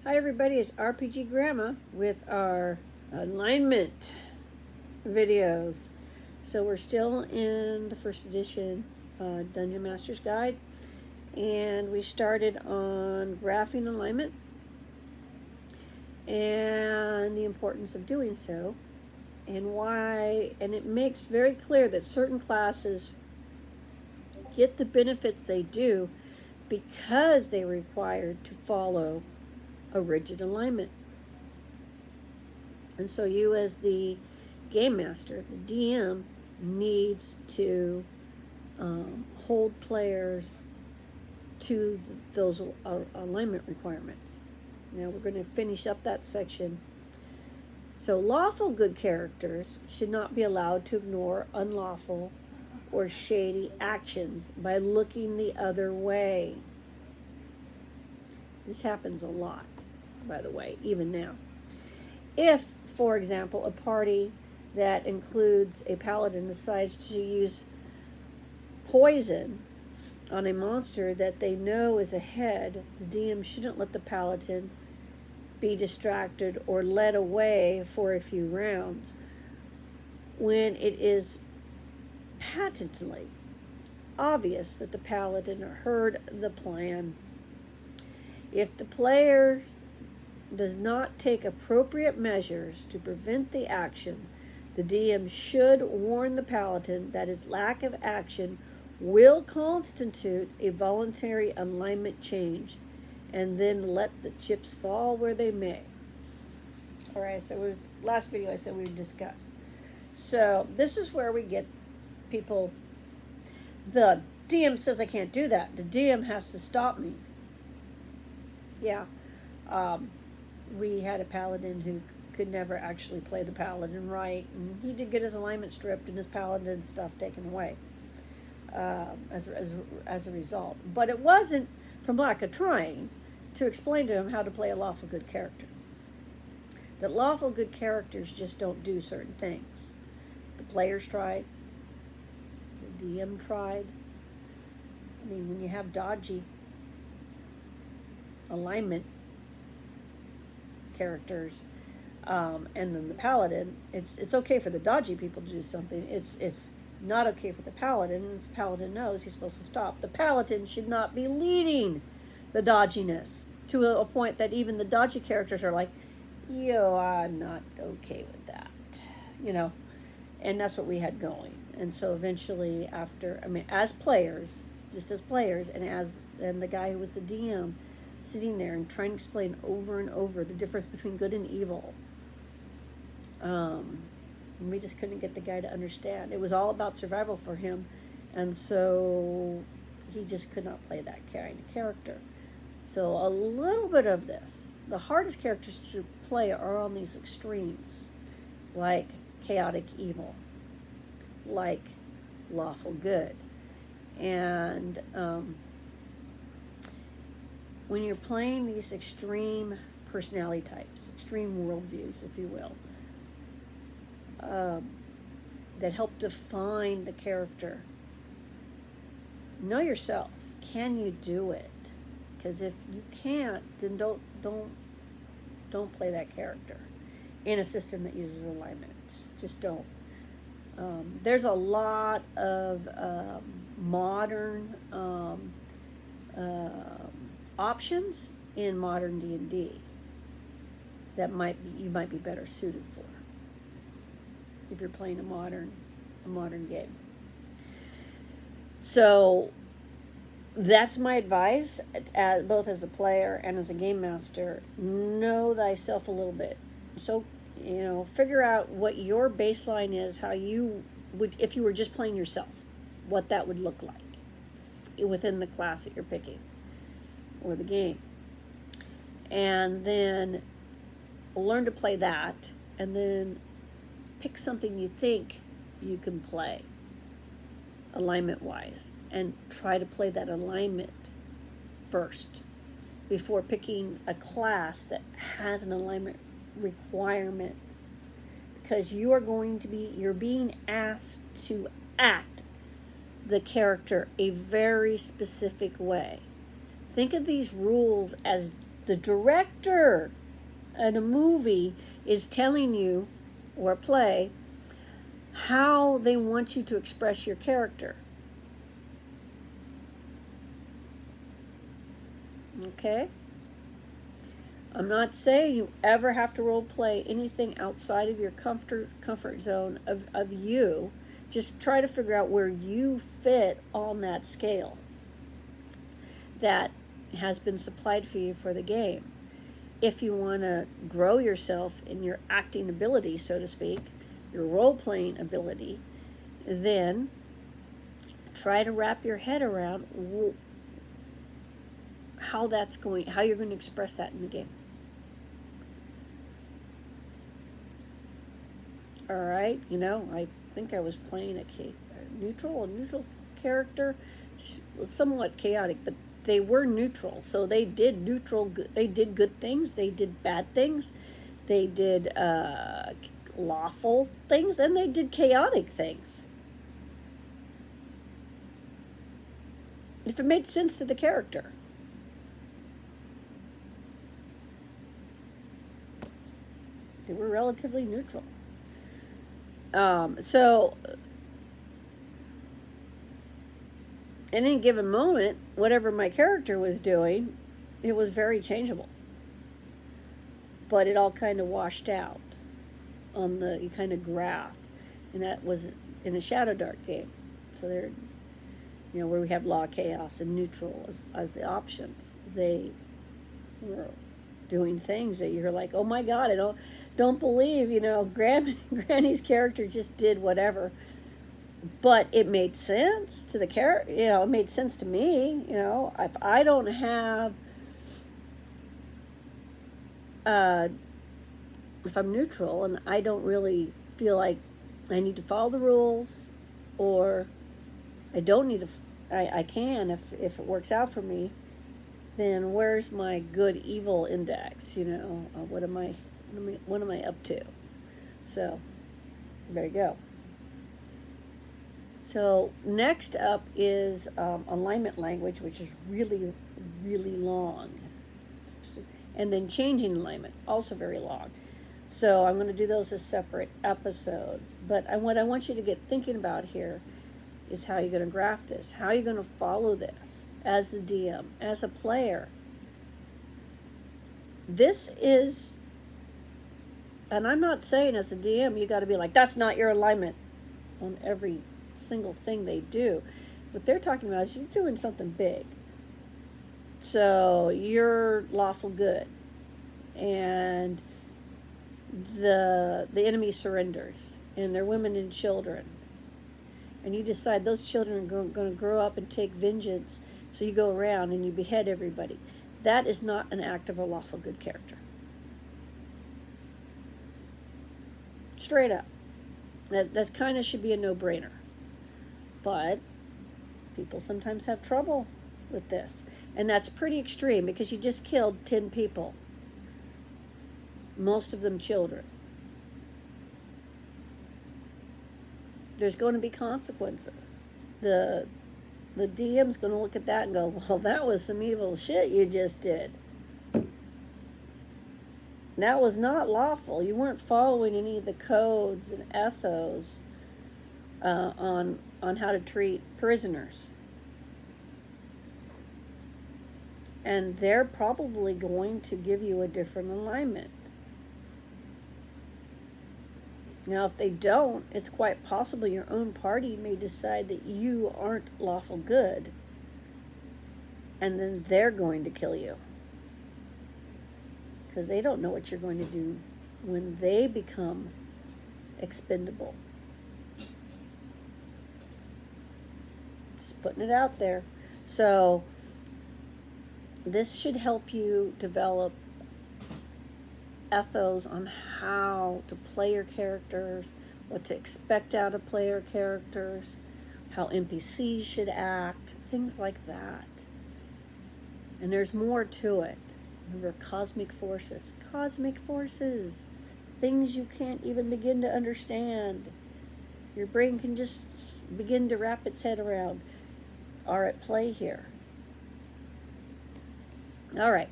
Hi everybody, it's RPG Grandma with our alignment videos. So we're still in the first edition Dungeon Master's Guide, and we started on graphing alignment and the importance of doing so, and why, and it makes very clear that certain classes get the benefits they do because they're required to follow a rigid alignment. And so you, as the game master, the DM, needs to hold players to those alignment requirements. Now we're going to finish up that section. So lawful good characters should not be allowed to ignore unlawful or shady actions by looking the other way. This happens a lot, by the way, even now. If, for example, a party that includes a paladin decides to use poison on a monster that they know is ahead, the DM shouldn't let the paladin be distracted or led away for a few rounds when it is patently obvious that the paladin heard the plan. If the player does not take appropriate measures to prevent the action, the DM should warn the paladin that his lack of action will constitute a voluntary alignment change, and then let the chips fall where they may. All right, so last video I said we would discuss. So this is where we get people, the DM says I can't do that. The DM has to stop me. Yeah. We had a paladin who could never actually play the paladin right, and he did get his alignment stripped and his paladin stuff taken away as a result. But it wasn't from lack of trying to explain to him how to play a lawful good character. That lawful good characters just don't do certain things. The players tried. The DM tried. I mean, when you have dodgy alignment characters, and then the paladin, it's okay for the dodgy people to do something. It's not okay for the paladin, and if the paladin knows, he's supposed to stop. The paladin should not be leading the dodginess to a point that even the dodgy characters are like, yo, I'm not okay with that, and that's what we had going. And so eventually, as players, just as players, and the guy who was the DM sitting there and trying to explain over and over the difference between good and evil. And we just couldn't get the guy to understand. It was all about survival for him, and so he just could not play that kind of character. So a little bit of this. The hardest characters to play are on these extremes, like chaotic evil, like lawful good. And when you're playing these extreme personality types, extreme worldviews, if you will, that help define the character, know yourself. Can you do it? Because if you can't, then don't play that character in a system that uses alignment. Just don't. There's a lot of modern options in modern D&D that you might be better suited for if you're playing a modern game. So that's my advice, both as a player and as a game master. Know thyself a little bit. So figure out what your baseline is, how you would, if you were just playing yourself, what that would look like within the class that you're picking or the game. And then learn to play that, and then pick something you think you can play alignment wise, and try to play that alignment first before picking a class that has an alignment requirement, because you're being asked to act the character a very specific way. Think of these rules as The director in a movie is telling you, or a play, how they want you to express your character. Okay? I'm not saying you ever have to role play anything outside of your comfort zone of you. Just try to figure out where you fit on that scale that has been supplied for you for the game. If you want to grow yourself in your acting ability, so to speak, your role-playing ability, then try to wrap your head around how you're going to express that in the game. All right, I think I was playing a neutral character, somewhat chaotic, but they were neutral. So they did good things, they did bad things, they did lawful things, and they did chaotic things. If it made sense to the character. They were relatively neutral. So in any given moment, whatever my character was doing, it was very changeable. But it all kind of washed out on the kind of graph. And that was in a Shadow Dark game. So there, where we have law, chaos, and neutral as the options. They were doing things that you're like, oh my God, I don't believe, Granny's character just did whatever. But it made sense to the character, it made sense to me, if I don't have, if I'm neutral and I don't really feel like I need to follow the rules, or I don't need to, I can if it works out for me, then where's my good evil index? What am I up to? So there you go. So next up is alignment language, which is really, really long. And then changing alignment, also very long. So I'm going to do those as separate episodes. But what I want you to get thinking about here is how you're going to graph this, how you're going to follow this as the DM, as a player. This is, and I'm not saying as a DM you got to be like, that's not your alignment on every single thing they do. What they're talking about is you're doing something big. So you're lawful good, and the enemy surrenders, and they're women and children, and you decide those children are going to grow up and take vengeance, so you go around and you behead everybody. That is not an act of a lawful good character. Straight up. That kind of should be a no-brainer. But people sometimes have trouble with this. And that's pretty extreme because you just killed 10 people. Most of them children. There's going to be consequences. The DM's going to look at that and go, well, that was some evil shit you just did. That was not lawful. You weren't following any of the codes and ethos on how to treat prisoners. And they're probably going to give you a different alignment. Now, if they don't, it's quite possible your own party may decide that you aren't lawful good, and then they're going to kill you. Because they don't know what you're going to do when they become expendable. Just putting it out there. So this should help you develop ethos on how to play your characters, what to expect out of player characters, how NPCs should act, things like that. And there's more to it. Remember, cosmic forces, things you can't even begin to understand. Your brain can just begin to wrap its head around, are at play here. All right.